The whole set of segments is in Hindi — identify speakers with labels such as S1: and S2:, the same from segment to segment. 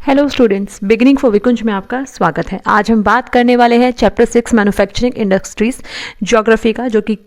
S1: हेलो स्टूडेंट्स, बिगिनिंग फॉर विकुंज में आपका स्वागत है। आज हम बात करने वाले हैं चैप्टर 6 मैन्युफैक्चरिंग इंडस्ट्रीज ज्योग्राफी का, जो कि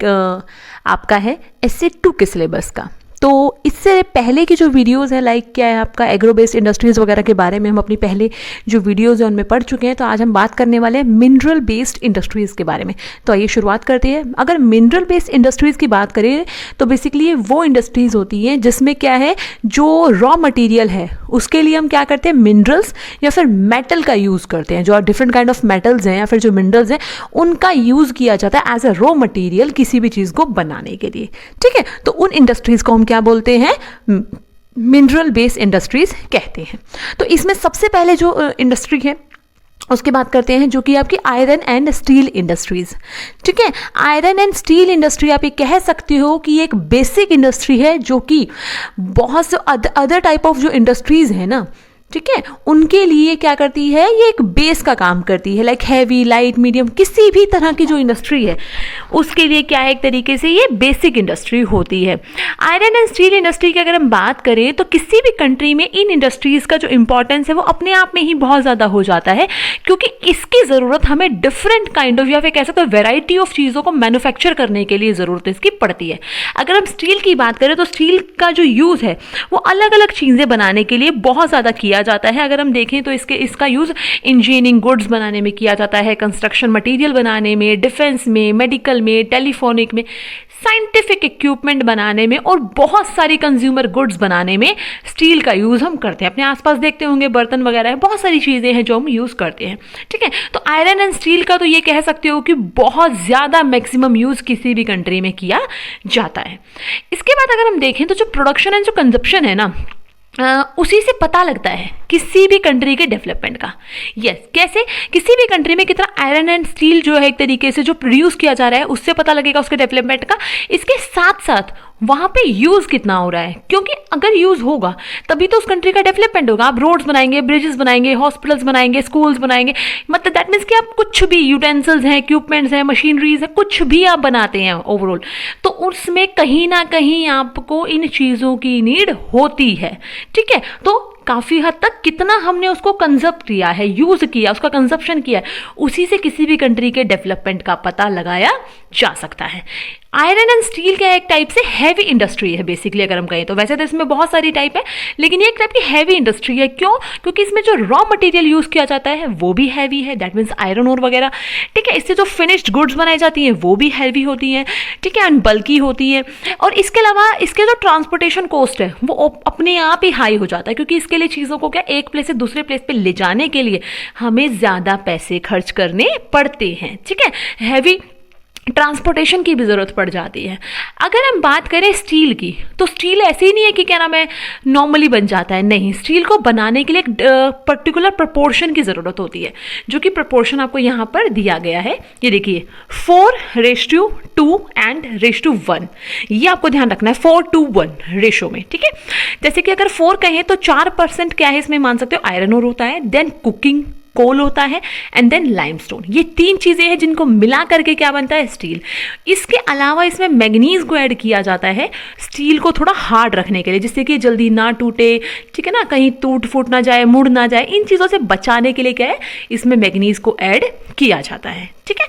S1: आपका है SC2 के सिलेबस का। तो इससे पहले की जो वीडियोस है, लाइक क्या है आपका एग्रो बेस्ड इंडस्ट्रीज वगैरह के बारे में हम अपनी पहले जो वीडियोस है उनमें पढ़ चुके हैं। तो आज हम बात करने वाले हैं मिनरल बेस्ड इंडस्ट्रीज़ के बारे में। तो आइए शुरुआत करते हैं। अगर मिनरल बेस्ड इंडस्ट्रीज़ की बात करें तो बेसिकली ये वो इंडस्ट्रीज़ होती हैं जिसमें क्या है, जो रॉ मटीरियल है उसके लिए हम क्या करते हैं, मिनरल्स या फिर मेटल का यूज़ करते हैं। जो डिफरेंट काइंड ऑफ मेटल्स हैं या फिर जो मिनरल्स हैं उनका यूज़ किया जाता है एज अ रॉ मटीरियल किसी भी चीज़ को बनाने के लिए। ठीक है, तो उन इंडस्ट्रीज़ को हम क्या बोलते हैं, मिनरल बेस्ड इंडस्ट्रीज कहते हैं। तो इसमें सबसे पहले जो इंडस्ट्री है उसकी बात करते हैं, जो कि आपकी आयरन एंड स्टील इंडस्ट्रीज। ठीक है, आयरन एंड स्टील इंडस्ट्री आप ये कह सकते हो कि एक बेसिक इंडस्ट्री है जो कि बहुत से अदर टाइप ऑफ जो इंडस्ट्रीज है ना, ठीक है, उनके लिए क्या करती है, ये एक बेस का काम करती है। लाइक हैवी, लाइट, मीडियम, किसी भी तरह की जो इंडस्ट्री है उसके लिए क्या है, एक तरीके से ये बेसिक इंडस्ट्री होती है। आयरन एंड स्टील इंडस्ट्री की अगर हम बात करें तो किसी भी कंट्री में इन इंडस्ट्रीज़ का जो इंपॉर्टेंस है वो अपने आप में ही बहुत ज़्यादा हो जाता है, क्योंकि इसकी ज़रूरत हमें डिफरेंट काइंड ऑफ या फिर कह सकते हो वेराइटी ऑफ चीज़ों को मैन्युफैक्चर करने के लिए ज़रूरत इसकी पड़ती है। अगर हम स्टील की बात करें तो स्टील का जो यूज़ है वो अलग अलग चीज़ें बनाने के लिए बहुत ज़्यादा किया जाता है। अगर हम देखें तो इसका यूज इंजीनियरिंग गुड्स बनाने में किया जाता है, कंस्ट्रक्शन मटेरियल बनाने में, डिफेंस में, मेडिकल में, टेलीफोनिक में, साइंटिफिक इक्विपमेंट बनाने में और बहुत सारी कंज्यूमर गुड्स बनाने में स्टील का यूज हम करते हैं। अपने आसपास देखते होंगे बर्तन वगैरह है, बहुत सारी चीजें हैं जो हम यूज करते हैं। ठीक है, तो आयरन एंड स्टील का तो ये कह सकते हो कि बहुत ज्यादा मैक्सिमम यूज किसी भी कंट्री में किया जाता है। इसके बाद अगर हम देखें तो जो प्रोडक्शन एंड जो कंजप्शन है ना, उसी से पता लगता है किसी भी कंट्री के डेवलपमेंट का। यस, कैसे, किसी भी कंट्री में कितना आयरन एंड स्टील जो है एक तरीके से जो प्रोड्यूस किया जा रहा है उससे पता लगेगा उसके डेवलपमेंट का। इसके साथ साथ वहाँ पे यूज़ कितना हो रहा है, क्योंकि अगर यूज़ होगा तभी तो उस कंट्री का डेवलपमेंट होगा। आप रोड्स बनाएंगे, ब्रिजेस बनाएंगे, हॉस्पिटल्स बनाएंगे, स्कूल्स बनाएंगे, मतलब दैट मीन्स कि आप कुछ भी यूटेंसिल्स हैं, इक्विपमेंट्स हैं, मशीनरीज हैं, कुछ भी आप बनाते हैं ओवरऑल, तो उसमें कहीं ना कहीं आपको इन चीज़ों की नीड होती है। ठीक है, तो काफ़ी हद तक कितना हमने उसको कंजर्व किया है, यूज़ किया, उसका कंजप्शन किया है, उसी से किसी भी कंट्री के डेवलपमेंट का पता लगाया जा सकता है। आयरन एंड स्टील का एक टाइप से हैवी इंडस्ट्री है बेसिकली अगर हम कहें तो। वैसे तो इसमें बहुत सारी टाइप है, लेकिन ये एक टाइप की हैवी इंडस्ट्री है। क्यों? क्योंकि इसमें जो रॉ मटेरियल यूज़ किया जाता है वो भी हैवी है, दैट मीन्स आयरन ओर वगैरह। ठीक है, इससे जो फिनिश्ड गुड्स बनाई जाती हैं वो भी हैवी होती हैं। ठीक है, एंड बल्की होती है। और इसके अलावा इसके जो ट्रांसपोर्टेशन कॉस्ट है वो अपने आप ही हाई हो जाता है, क्योंकि इसके लिए चीज़ों को क्या एक प्लेस से दूसरे प्लेस पे ले जाने के लिए हमें ज़्यादा पैसे खर्च करने पड़ते हैं। ठीक है, हैवी ट्रांसपोर्टेशन की भी ज़रूरत पड़ जाती है। अगर हम बात करें स्टील की, तो स्टील ऐसे ही नहीं है कि क्या नाम है नॉर्मली बन जाता है। नहीं, स्टील को बनाने के लिए एक पर्टिकुलर प्रपोर्शन की ज़रूरत होती है, जो कि प्रपोर्शन आपको यहाँ पर दिया गया है। ये देखिए 4:2 एंड 1:1, ये आपको ध्यान रखना है 4:1 रेशो में। ठीक है, जैसे कि अगर 4 कहें तो 4% क्या है इसमें मान सकते हो आयरन ओर होता है, देन कुकिंग कोल होता है, एंड देन लाइमस्टोन। ये 3 चीजें हैं जिनको मिला करके क्या बनता है, स्टील। इसके अलावा इसमें मैग्नीज को ऐड किया जाता है स्टील को थोड़ा हार्ड रखने के लिए, जिससे कि जल्दी ना टूटे। ठीक है ना, कहीं टूट फूट ना जाए, मुड़ ना जाए, इन चीज़ों से बचाने के लिए क्या है, इसमें मैग्नीज को ऐड किया जाता है। ठीक है,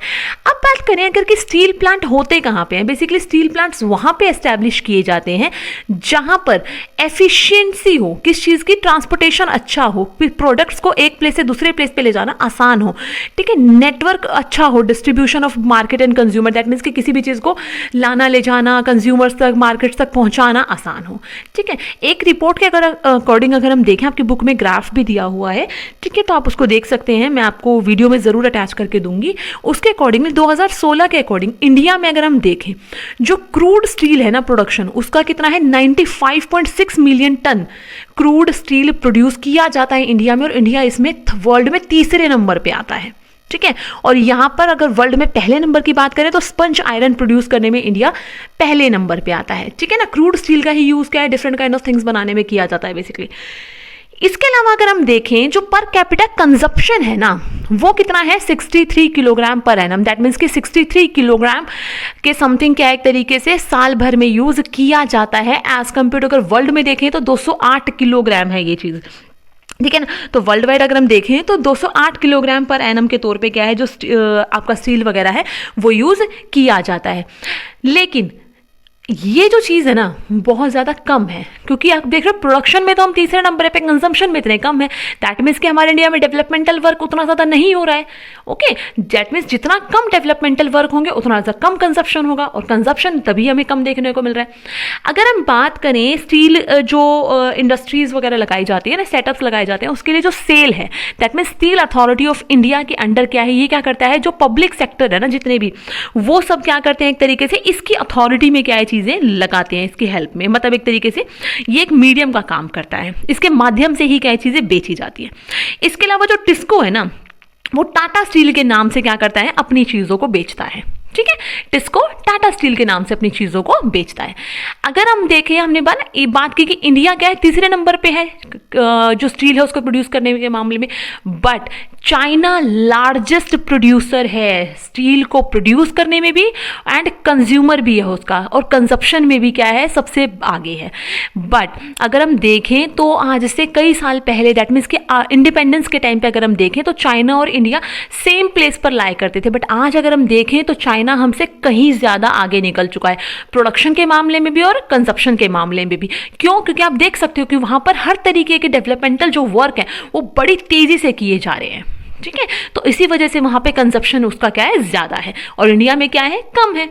S1: अब बात करें अगर कि स्टील प्लांट होते कहाँ पे हैं। बेसिकली स्टील प्लांट्स वहाँ पे एस्टैब्लिश किए जाते हैं जहाँ पर एफिशिएंसी हो, किस चीज़ की, ट्रांसपोर्टेशन अच्छा हो, प्रोडक्ट्स को एक प्लेस से दूसरे प्लेस पे ले जाना आसान हो। ठीक है, नेटवर्क अच्छा हो, distribution of market and consumer, that means कि किसी भी चीज़ को लाना ले जाना, कंज्यूमर्स तक, मार्केट्स तक पहुँचाना आसान हो। ठीक है, एक रिपोर्ट के अकॉर्डिंग अगर हम देखें, आपकी बुक में ग्राफ भी दिया हुआ है। ठीक है, तो आप उसको देख सकते हैं, मैं आपको वीडियो में ज़रूर अटैच करके दूंगी। उसके अकॉर्डिंगली 2016 के अकॉर्डिंग इंडिया में अगर हम देखें, जो क्रूड स्टील है ना प्रोडक्शन, उसका कितना है 95.6 million tonne crude steel produce किया जाता है इंडिया में, और इंडिया इसमें वर्ल्ड में तीसरे नंबर पे आता है। ठीक है, और यहाँ पर अगर वर्ल्ड में पहले नंबर की बात करें तो स्पंज आयरन प्रोड्यूस करने में इंडिया पहले नंबर पे आता है। ठीक है ना, क्रूड स्टील का ही यूज़ क्या है, डिफरेंट काइंड ऑफ थिंग्स बनाने में किया जाता है बेसिकली। इसके अलावा अगर हम देखें जो पर कैपिटा कंजप्शन है ना, वो कितना है 63 kilogram per annum, that means कि 63 किलोग्राम के समथिंग क्या एक तरीके से साल भर में यूज किया जाता है। एज कम्पेयर टू अगर वर्ल्ड में देखें तो 208 किलोग्राम है ये चीज़। ठीक है ना। तो वर्ल्ड वाइड अगर हम देखें तो 208 किलोग्राम पर एनम के तौर पे क्या है जो आपका स्टील वगैरह है वो यूज़ किया जाता है। लेकिन ये जो चीज़ है ना बहुत ज़्यादा कम है, क्योंकि आप देख रहे हो प्रोडक्शन में तो हम तीसरे नंबर पे, कंजम्पशन में इतने कम है। दैट मीन्स कि हमारे इंडिया में डेवलपमेंटल वर्क उतना ज़्यादा नहीं हो रहा है। ओके, दैट मीन्स जितना कम डेवलपमेंटल वर्क होंगे उतना ज़्यादा कम कंजप्शन होगा, और कंजप्शन तभी हमें कम देखने को मिल रहा है। अगर हम बात करें स्टील जो इंडस्ट्रीज़ वगैरह लगाई जाती है ना, सेटअप्स लगाए जाते हैं, उसके लिए जो सेल है, that means steel authority of India के अंडर क्या है, ये क्या करता है, जो पब्लिक सेक्टर है ना जितने भी, वो सब क्या करते हैं एक तरीके से इसकी अथॉरिटी में क्या है चीज़ें लगाते हैं इसकी हेल्प में। मतलब एक तरीके से ये एक मीडियम का काम करता है, इसके माध्यम से ही क्या चीज़ें बेची जाती है। इसके अलावा जो टिस्को है ना, वो टाटा स्टील के नाम से क्या करता है, अपनी चीज़ों को बेचता है। ठीक है, टिस्को टाटा स्टील के नाम से अपनी चीज़ों को बेचता है। अगर हम देखें, हमने बात की कि इंडिया क्या है, तीसरे नंबर पे है जो स्टील है उसको प्रोड्यूस करने के मामले में, बट चाइना लार्जेस्ट प्रोड्यूसर है स्टील को प्रोड्यूस करने में भी, एंड कंज्यूमर भी है उसका, और कंजप्शन में भी क्या है, सबसे आगे है। बट अगर हम देखें तो आज से कई साल पहले, दैट मीन्स कि इंडिपेंडेंस के टाइम पे अगर हम देखें तो चाइना और इंडिया सेम प्लेस पर लाया करते थे, बट आज अगर हम देखें तो चाइना हमसे कहीं ज़्यादा आगे निकल चुका है, प्रोडक्शन के मामले में भी और कंजप्शन के मामले में भी। क्यों? क्योंकि आप देख सकते हो कि वहाँ पर हर तरीके के डेवलपमेंटल जो वर्क है वो बड़ी तेज़ी से किए जा रहे हैं। ठीक है, तो इसी वजह से वहाँ पे कंजप्शन उसका क्या है, ज़्यादा है, और इंडिया में क्या है, कम है।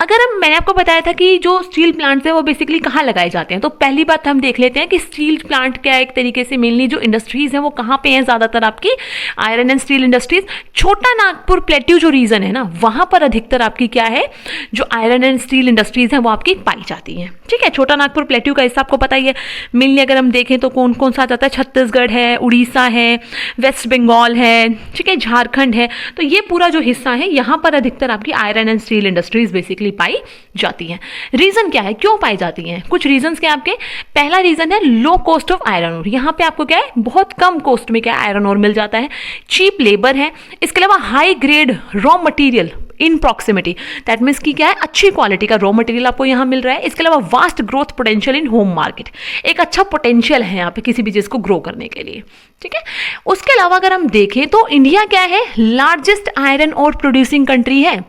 S1: अगर मैंने आपको बताया था कि जो स्टील प्लांट्स है वो बेसिकली कहाँ लगाए जाते हैं, तो पहली बात हम देख लेते हैं कि स्टील प्लांट क्या है, एक तरीके से मेनली जो इंडस्ट्रीज हैं वो कहाँ पे हैं, ज़्यादातर आपकी आयरन एंड स्टील इंडस्ट्रीज। छोटा नागपुर प्लेट्यू जो रीजन है ना, वहाँ पर अधिकतर आपकी क्या है, जो आयरन एंड स्टील इंडस्ट्रीज हैं वो आपकी पाई जाती हैं। ठीक है, छोटा नागपुर प्लेट्यू का हिस्सा आपको पता ही है। मेनली अगर हम देखें तो कौन कौन सा आ जाता है, छत्तीसगढ़ है, उड़ीसा है, वेस्ट बंगाल है, ठीक है, झारखंड है। तो ये पूरा जो हिस्सा है यहाँ पर अधिकतर आपकी iron and steel industries basically पाई जाती हैं। रीजन क्या है, क्यों पाई जाती हैं, कुछ रीजंस क्या आपके। पहला रीजन है low cost of iron ore, यहाँ पे आपको क्या है, बहुत कम कॉस्ट में क्या आयरन ओर मिल जाता है, चीप लेबर है। इसके अलावा high grade raw material in proximity, that means की क्या है, अच्छी क्वालिटी का रॉ मटेरियल आपको यहाँ मिल रहा है। इसके अलावा vast growth potential in home market, एक अच्छा पोटेंशियल है यहाँ पे किसी भी चीज़ को ग्रो करने के लिए। ठीक है, उसके अलावा अगर हम देखें तो इंडिया क्या है, लार्जेस्ट आयरन और प्रोड्यूसिंग कंट्री है।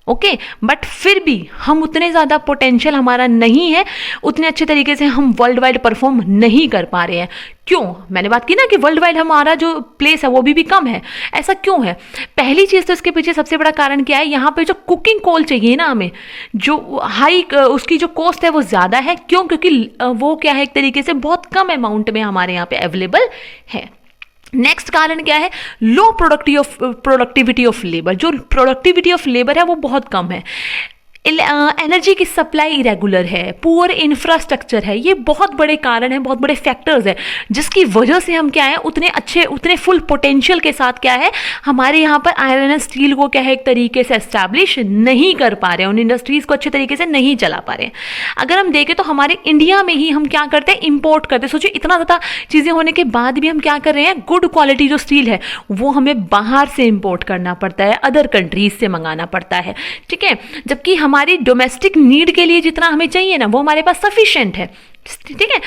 S1: ओके, बट फिर भी हम उतने ज़्यादा पोटेंशियल हमारा नहीं है, उतने अच्छे तरीके से हम वर्ल्ड वाइड परफॉर्म नहीं कर पा रहे हैं। क्यों? मैंने बात की ना कि वर्ल्ड वाइड हमारा जो प्लेस है वो भी कम है। ऐसा क्यों है? पहली चीज़ तो इसके पीछे सबसे बड़ा कारण क्या है, यहाँ पे जो कुकिंग कोल चाहिए ना हमें, जो हाई उसकी जो कॉस्ट है वो ज़्यादा है। क्यों? क्योंकि वो क्या है, एक तरीके से बहुत कम अमाउंट में हमारे यहाँ पे अवेलेबल है। नेक्स्ट कारण क्या है, लो प्रोडक्टिविटी ऑफ लेबर, जो प्रोडक्टिविटी ऑफ लेबर है वो बहुत कम है। एनर्जी की सप्लाई इरेगुलर है, पुअर इंफ्रास्ट्रक्चर है, ये बहुत बड़े कारण हैं, बहुत बड़े फैक्टर्स हैं, जिसकी वजह से हम क्या है, उतने फुल पोटेंशियल के साथ क्या है, हमारे यहाँ पर आयरन एंड स्टील को क्या है, एक तरीके से एस्टैब्लिश नहीं कर पा रहे हैं, उन इंडस्ट्रीज़ को अच्छे तरीके से नहीं चला पा रहे हैं। अगर हम देखें तो हमारे इंडिया में ही हम क्या करते हैं, इंपोर्ट करते हैं। सोचिए इतना ज़्यादा चीज़ें होने के बाद भी हम क्या कर रहे हैं, गुड क्वालिटी जो स्टील है वो हमें बाहर से इंपोर्ट करना पड़ता है, अदर कंट्रीज से मंगाना पड़ता है। ठीक है, जबकि हमारी डोमेस्टिक नीड के लिए जितना हमें चाहिए ना वो हमारे पास सफिशिएंट है। ठीक है,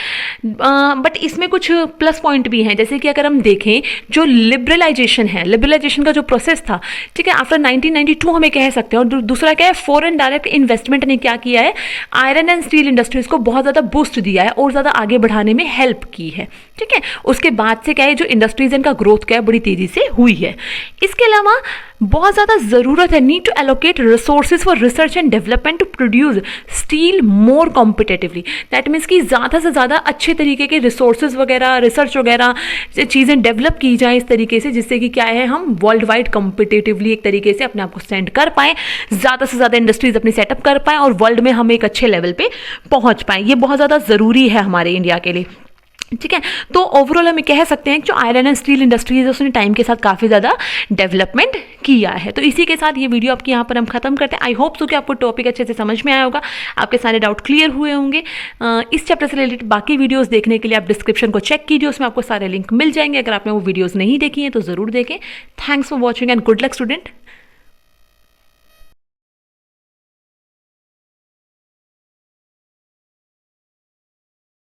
S1: बट इसमें कुछ प्लस पॉइंट भी हैं, जैसे कि अगर हम देखें जो लिबरलाइजेशन है, लिबरलाइजेशन का जो प्रोसेस था, ठीक है, आफ्टर 1992 हमें कह सकते हैं। और दूसरा क्या है, फॉरेन डायरेक्ट इन्वेस्टमेंट ने क्या किया है, आयरन एंड स्टील इंडस्ट्रीज को बहुत ज़्यादा बूस्ट दिया है और ज़्यादा आगे बढ़ाने में हेल्प की है। ठीक है, उसके बाद से क्या है, जो इंडस्ट्रीज इनका ग्रोथ क्या है, बड़ी तेज़ी से हुई है। इसके अलावा बहुत ज़्यादा ज़रूरत है, need to allocate resources for research and development to produce steel more competitively. That means कि ज़्यादा से ज़्यादा अच्छे तरीके के रिसोर्सेज वगैरह, रिसर्च वगैरह चीज़ें डेवलप की जाएँ इस तरीके से, जिससे कि क्या है, हम वर्ल्ड वाइड कॉम्पिटेटिवली एक तरीके से अपने आप को स्टैंड कर पाएँ, ज़्यादा से ज़्यादा इंडस्ट्रीज अपनी सेटअप कर पाएँ और वर्ल्ड में हम एक अच्छे लेवल पर पहुँच पाएँ। ये बहुत ज़्यादा ज़रूरी है हमारे इंडिया के लिए। ठीक है, तो ओवरऑल हम कह सकते हैं कि जो आयरन एंड स्टील इंडस्ट्रीज है उसने टाइम के साथ काफ़ी ज़्यादा डेवलपमेंट किया है। तो इसी के साथ ये वीडियो आपकी यहाँ पर हम खत्म करते हैं। आई होप सो कि आपको टॉपिक अच्छे से समझ में आया होगा, आपके सारे डाउट क्लियर हुए होंगे। इस चैप्टर से रिलेटेड बाकी वीडियोज़ देखने के लिए आप डिस्क्रिप्शन को चेक कीजिए, उसमें आपको सारे लिंक मिल जाएंगे। अगर आपने वो वीडियोज़ नहीं देखी हैं तो ज़रूर देखें। Thanks for watching and good luck student.